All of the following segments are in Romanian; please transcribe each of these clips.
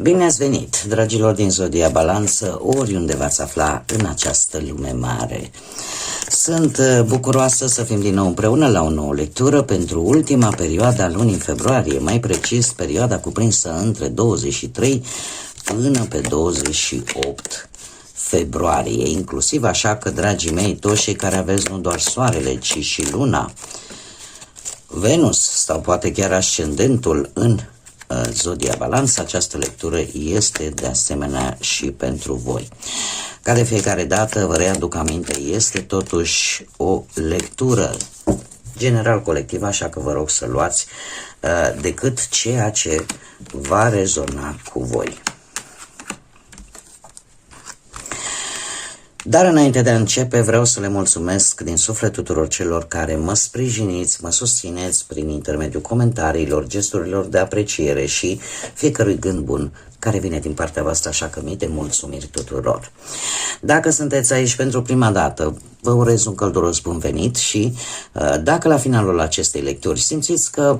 Bine ați venit, dragilor din Zodia Balanță, oriunde v-ați afla în această lume mare. Sunt bucuroasă să fim din nou împreună la o nouă lectură pentru ultima perioadă a lunii februarie, mai precis perioada cuprinsă între 23 până pe 28 februarie, inclusiv, așa că, dragii mei, toți cei care aveți nu doar soarele, ci și luna, Venus sau poate chiar ascendentul în Zodia Balanță, această lectură este de asemenea și pentru voi. Ca de fiecare dată, vă readuc aminte, este totuși o lectură general colectivă, așa că vă rog să luați decât ceea ce va rezona cu voi. Dar înainte de a începe, vreau să le mulțumesc din suflet tuturor celor care mă sprijiniți, mă susțineți prin intermediul comentariilor, gesturilor de apreciere și fiecărui gând bun care vine din partea voastră, așa că mii de mulțumiri tuturor. Dacă sunteți aici pentru prima dată, vă urez un călduros bun venit și dacă la finalul acestei lecturi simțiți că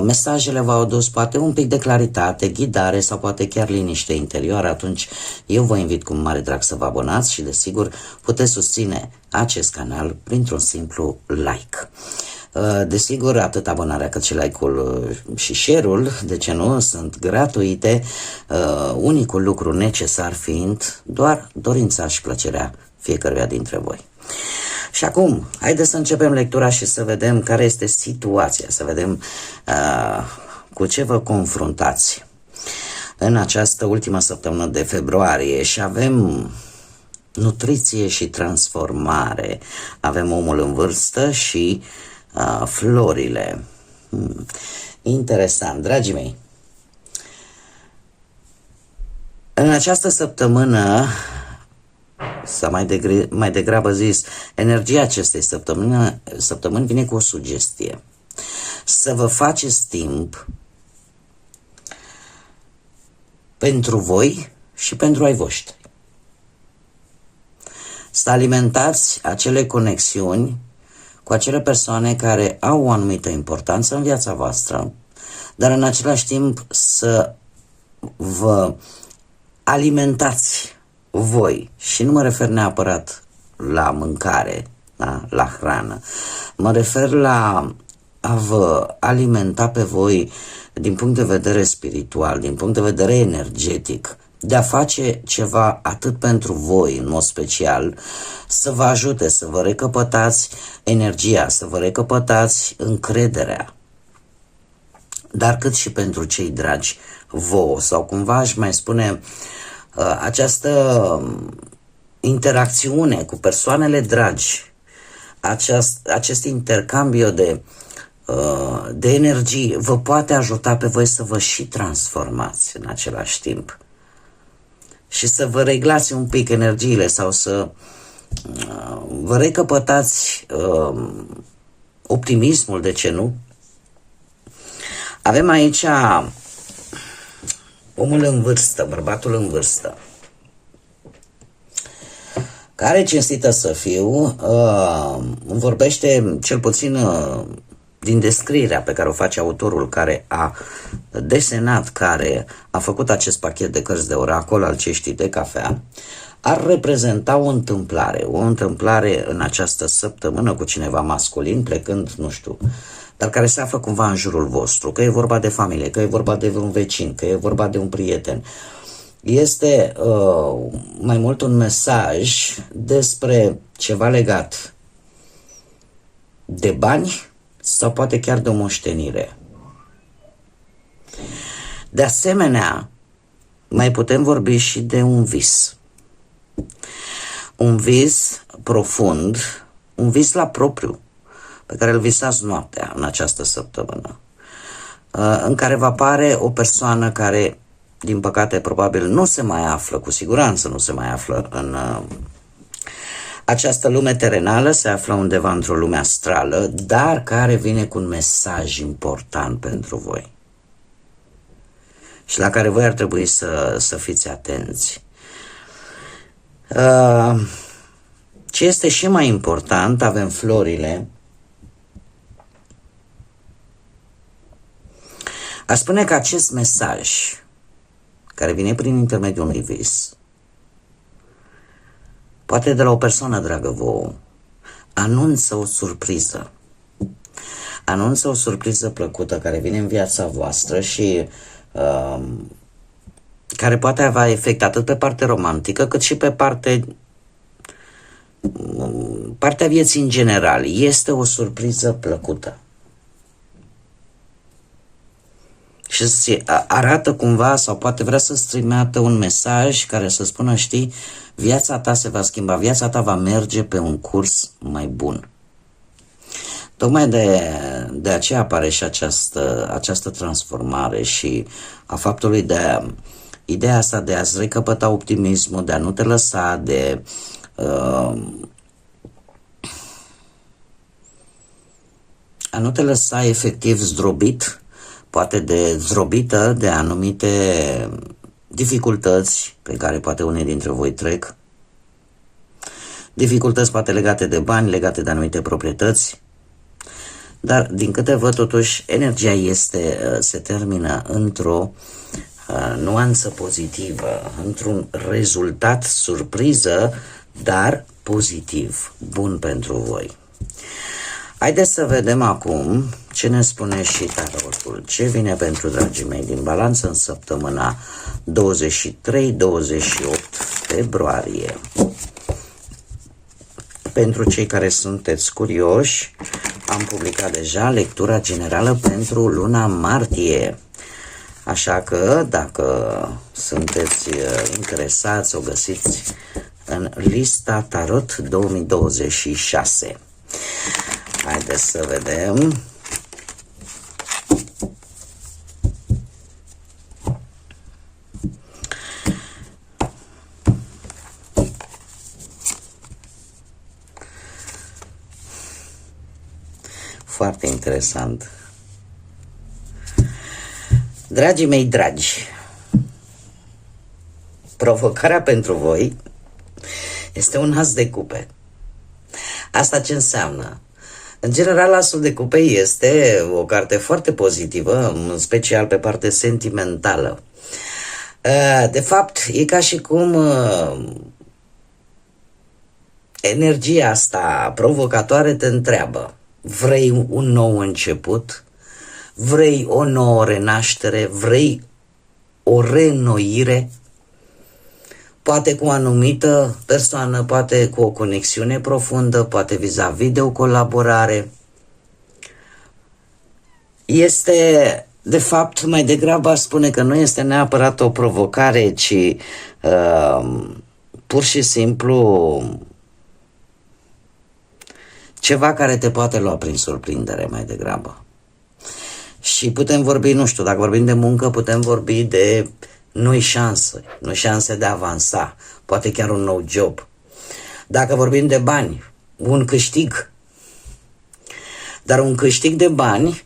mesajele v-au adus poate un pic de claritate, ghidare sau poate chiar liniște interioară, atunci eu vă invit cu mare drag să vă abonați și desigur puteți susține acest canal printr-un simplu like. Desigur, atât abonarea cât și like-ul și share-ul, de ce nu, sunt gratuite, unicul lucru necesar fiind doar dorința și plăcerea fiecăruia dintre voi. Și acum, haideți să începem lectura și să vedem care este situația, să vedem cu ce vă confruntați în această ultimă săptămână de februarie. Și avem nutriție și transformare, avem omul în vârstă și florile. Interesant, dragii mei. În această săptămână, sau mai degrabă zis, energia acestei săptămâni vine cu o sugestie. Să vă faceți timp pentru voi și pentru ai voștri. Să alimentați acele conexiuni cu acele persoane care au o anumită importanță în viața voastră, dar în același timp să vă alimentați voi, și nu mă refer neapărat la mâncare, da? La hrană, mă refer la a vă alimenta pe voi din punct de vedere spiritual, din punct de vedere energetic, de a face ceva atât pentru voi în mod special, să vă ajute să vă recăpătați energia, să vă recăpătați încrederea, dar cât și pentru cei dragi vouă, sau cumva aș mai spune această interacțiune cu persoanele dragi, acest intercambio de energie vă poate ajuta pe voi să vă și transformați în același timp și să vă reglați un pic energiile sau să vă recăpătați optimismul, de ce nu? Avem aici omul în vârstă, bărbatul în vârstă, care, cinstită să fiu, vorbește, cel puțin din descrierea pe care o face autorul care a desenat, care a făcut acest pachet de cărți de oracol al ceștii de cafea, ar reprezenta o întâmplare în această săptămână cu cineva masculin, plecând, nu știu, dar care se află cumva în jurul vostru, că e vorba de familie, că e vorba de un vecin, că e vorba de un prieten. Este mai mult un mesaj despre ceva legat de bani sau poate chiar de o moștenire. De asemenea, mai putem vorbi și de un vis. Un vis profund, un vis la propriu, pe care îl visați noaptea în această săptămână, în care vă apare o persoană care, din păcate, probabil nu se mai află, cu siguranță nu se mai află în această lume terenală, se află undeva într-o lume astrală, dar care vine cu un mesaj important pentru voi și la care voi ar trebui să fiți atenți. Ce este și mai important, avem florile. Aș spune că acest mesaj care vine prin intermediul unui vis, poate de la o persoană dragă vouă, anunță o surpriză. Anunță o surpriză plăcută care vine în viața voastră și care poate avea efect atât pe partea romantică cât și pe partea vieții în general. Este o surpriză plăcută. Și se arată cumva sau poate vrea să-ți trimită un mesaj care să spună, știi, viața ta se va schimba, viața ta va merge pe un curs mai bun. Tocmai de aceea apare și această transformare și a faptului ideea asta de a-ți recăpăta optimismul, de a nu te lăsa, de a nu te lăsa efectiv zdrobit, poate zdrobită de anumite dificultăți pe care poate unii dintre voi trec. Dificultăți poate legate de bani, legate de anumite proprietăți. Dar din câte văd totuși, energia se termină într-o nuanță pozitivă, într-un rezultat surpriză, dar pozitiv, bun pentru voi. Haideți să vedem acum ce ne spune și tarotul. Ce vine pentru dragii mei din balanță în săptămâna 23-28 februarie. Pentru cei care sunteți curioși, am publicat deja lectura generală pentru luna martie. Așa că, dacă sunteți interesați, o găsiți în lista Tarot 2026. Haideți să vedem. Foarte interesant. Dragii mei dragi, provocarea pentru voi este un as de cupe. Asta ce înseamnă? În general, asul de cupe este o carte foarte pozitivă, în special pe partea sentimentală. De fapt, e ca și cum energia asta provocatoare te întreabă: vrei un nou început? Vrei o nouă renaștere? Vrei o reînnoire? Poate cu o anumită persoană, poate cu o conexiune profundă, poate vis-a-vis de o colaborare. Este, de fapt, mai degrabă aș spune că nu este neapărat o provocare, ci pur și simplu ceva care te poate lua prin surprindere mai degrabă. Și putem vorbi, nu știu, dacă vorbim de muncă, putem vorbi de noi șanse de a avansa, poate chiar un nou job. Dacă vorbim de bani, un câștig. Dar un câștig de bani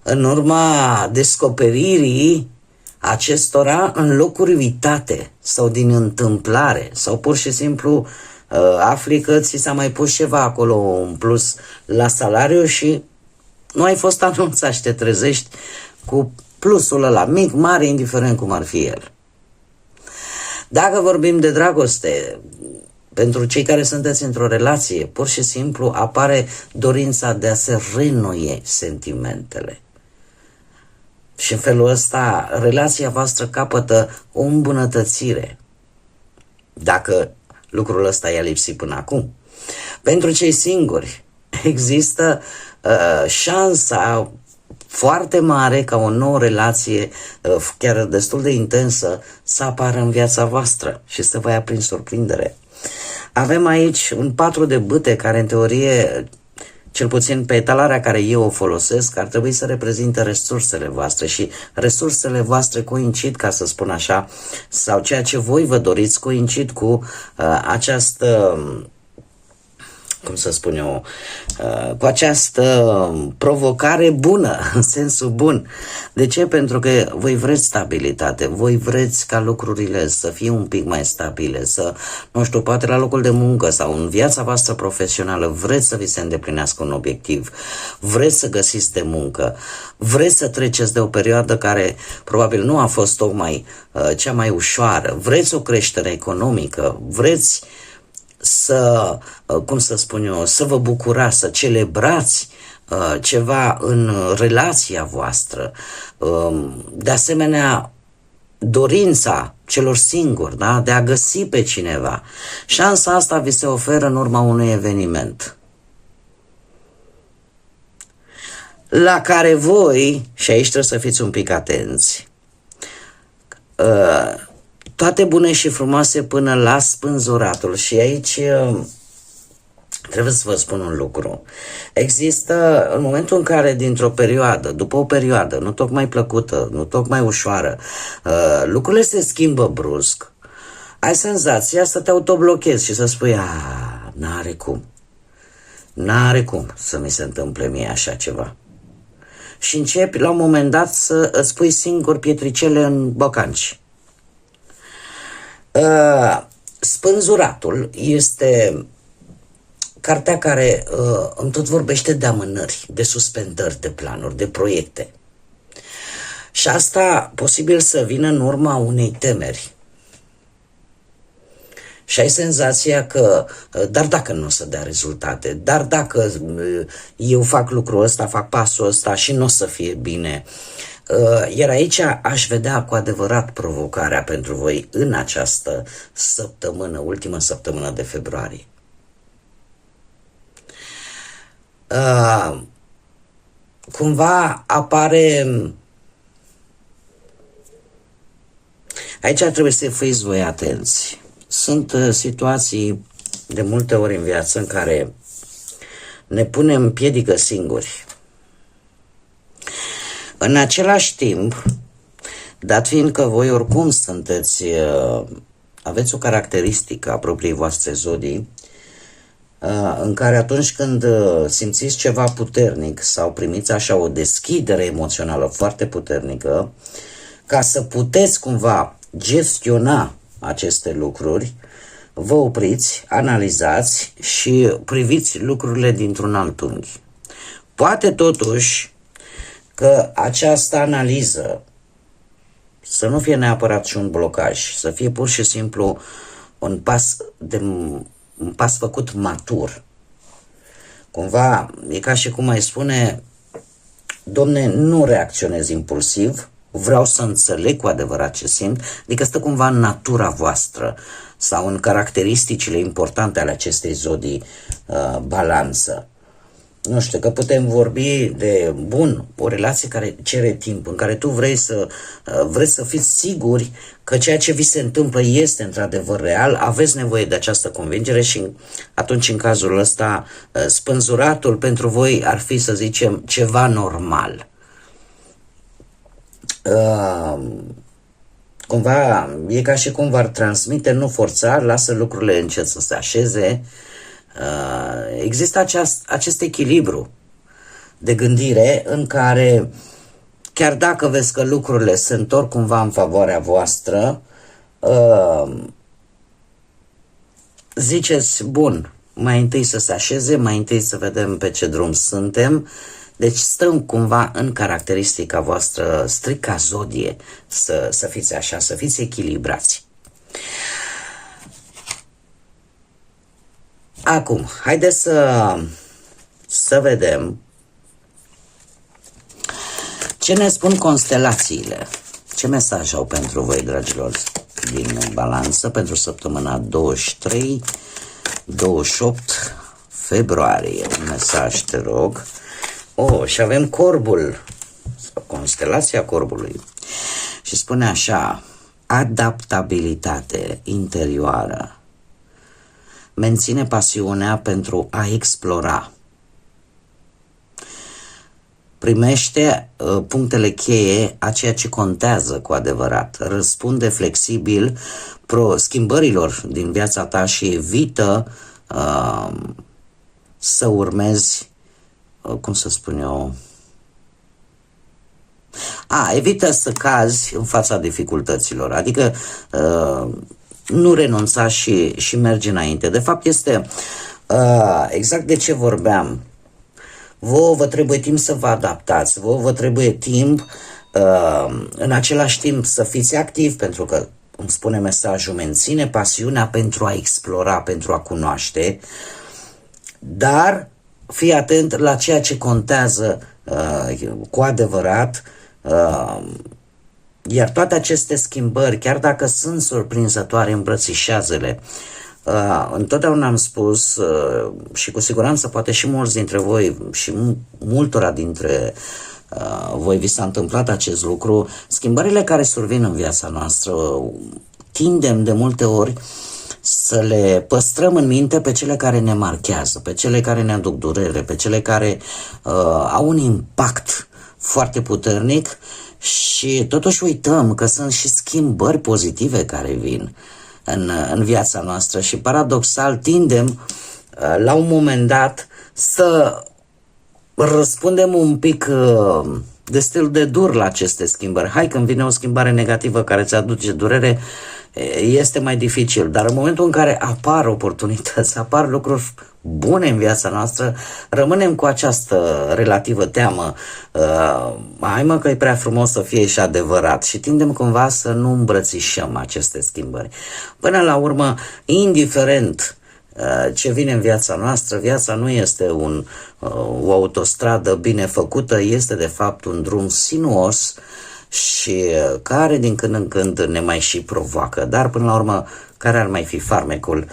în urma descoperirii acestora în locuri uitate sau din întâmplare sau pur și simplu afli că ți s-a mai pus ceva acolo în plus la salariu și nu ai fost anunțat și te trezești cu plusul ăla, mic, mare, indiferent cum ar fi el. Dacă vorbim de dragoste, pentru cei care sunteți într-o relație, pur și simplu apare dorința de a se reînnoi sentimentele. Și în felul ăsta, relația voastră capătă o îmbunătățire, dacă lucrul ăsta i-a lipsit până acum. Pentru cei singuri, există șansa foarte mare ca o nouă relație, chiar destul de intensă, să apară în viața voastră și să vă ia prin surprindere. Avem aici un 4 de bâte care, în teorie, cel puțin pe etalarea care eu o folosesc, ar trebui să reprezinte resursele voastre și resursele voastre coincid, ca să spun așa, sau ceea ce voi vă doriți coincid cu această cum să spun eu, cu această provocare bună, în sensul bun. De ce? Pentru că voi vreți stabilitate, voi vreți ca lucrurile să fie un pic mai stabile, să, nu știu, poate la locul de muncă sau în viața voastră profesională, vreți să vi se îndeplinească un obiectiv, vreți să găsiți de muncă, vreți să treceți de o perioadă care probabil nu a fost tocmai cea mai ușoară, vreți o creștere economică, vreți să, cum să spun eu, să vă bucurați, să celebrați ceva în relația voastră. De asemenea, dorința celor singuri, da? De a găsi pe cineva. Șansa asta vi se oferă în urma unui eveniment la care voi, și aici trebuie să fiți un pic atenți, toate bune și frumoase până la spânzuratul. Și aici trebuie să vă spun un lucru. Există, în momentul în care dintr-o perioadă, după o perioadă nu tocmai plăcută, nu tocmai ușoară, lucrurile se schimbă brusc, ai senzația să te autoblochezi și să spui, n-are cum să mi se întâmple mie așa ceva. Și începi la un moment dat să îți pui singur pietricele în bocanci. Spânzuratul este cartea care îmi tot vorbește de amânări, de suspendări, de planuri, de proiecte. Și asta posibil să vină în urma unei temeri. Și ai senzația că, dar dacă nu o să dea rezultate, dar dacă eu fac lucrul ăsta, fac pasul ăsta și nu o să fie bine. Iar aici aș vedea cu adevărat provocarea pentru voi în această săptămână, ultima săptămână de februarie. Cumva apare... Aici trebuie să fiți voi atenți. Sunt situații de multe ori în viață în care ne punem piedică singuri. În același timp, dat fiind că voi oricum sunteți, aveți o caracteristică a propriei voastre zodii, în care atunci când simțiți ceva puternic sau primiți așa o deschidere emoțională foarte puternică, ca să puteți cumva gestiona aceste lucruri, vă opriți, analizați și priviți lucrurile dintr-un alt unghi. Poate totuși că această analiză să nu fie neapărat și un blocaj, să fie pur și simplu un pas făcut matur. Cumva e ca și cum mai spune, domne, nu reacționez impulsiv, vreau să înțeleg cu adevărat ce simt, adică stă cumva în natura voastră sau în caracteristicile importante ale acestei zodii balanță. Nu știu, că putem vorbi de, o relație care cere timp, în care tu vreți să fiți siguri că ceea ce vi se întâmplă este într-adevăr real, aveți nevoie de această convingere și atunci în cazul ăsta spânzuratul pentru voi ar fi, să zicem, ceva normal. Cumva e ca și cum v-ar transmite, nu forța, lasă lucrurile încet să se așeze. Există acest echilibru de gândire în care chiar dacă vezi că lucrurile se întorc cumva în favoarea voastră, ziceți, bun, mai întâi să se așeze, mai întâi să vedem pe ce drum suntem. Deci stăm cumva în caracteristica voastră strict ca zodie să fiți așa, să fiți echilibrați. Acum, haideți să vedem ce ne spun constelațiile. Ce mesaj au pentru voi, dragilor, din balanță pentru săptămâna 23-28 februarie. Un mesaj, te rog. Și avem Corbul, sau constelația Corbului. Și spune așa, adaptabilitate interioară. Menține pasiunea pentru a explora. Primește punctele cheie a ceea ce contează cu adevărat. Răspunde flexibil schimbărilor din viața ta și evită să urmezi, cum să spun eu, evită să cazi în fața dificultăților, adică nu renunța și mergi înainte. De fapt este exact de ce vorbeam. Vouă vă trebuie timp să vă adaptați, vouă vă trebuie timp, în același timp să fiți activi, pentru că, îmi spune mesajul, menține pasiunea pentru a explora, pentru a cunoaște, dar fii atent la ceea ce contează cu adevărat, iar toate aceste schimbări, chiar dacă sunt surprinzătoare, îmbrățișează-le. Întotdeauna am spus și cu siguranță poate și mulți dintre voi și multora dintre voi vi s-a întâmplat acest lucru, schimbările care survin în viața noastră tindem de multe ori să le păstrăm în minte pe cele care ne marchează, pe cele care ne aduc durere, pe cele care au un impact foarte puternic și totuși uităm că sunt și schimbări pozitive care vin în viața noastră și paradoxal tindem la un moment dat să răspundem un pic destul de dur la aceste schimbări. Hai, când vine o schimbare negativă care îți aduce durere, este mai dificil, dar în momentul în care apar oportunități, apar lucruri bune în viața noastră, rămânem cu această relativă teamă. Hai mă că e prea frumos să fie și adevărat și tindem cumva să nu îmbrățișăm aceste schimbări. Până la urmă, indiferent ce vine în viața noastră, viața nu este o autostradă bine făcută, este de fapt un drum sinuos și care din când în când ne mai și provoacă. Dar până la urmă, care ar mai fi farmecul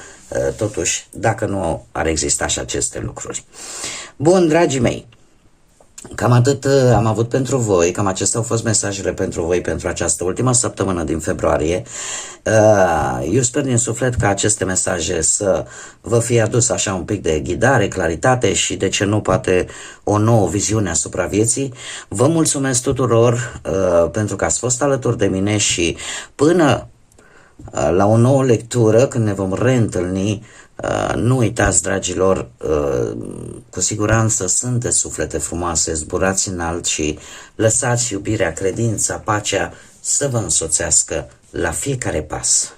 totuși dacă nu ar exista și aceste lucruri? Bun, dragii mei, cam atât am avut pentru voi, cam acestea au fost mesajele pentru voi pentru această ultimă săptămână din februarie. Eu sper din suflet ca aceste mesaje să vă fie adus așa un pic de ghidare, claritate și de ce nu poate o nouă viziune asupra vieții. Vă mulțumesc tuturor pentru că ați fost alături de mine și până la o nouă lectură, când ne vom reîntâlni, nu uitați, dragilor, cu siguranță sunteți suflete frumoase, zburați înalt și lăsați iubirea, credința, pacea să vă însoțească la fiecare pas.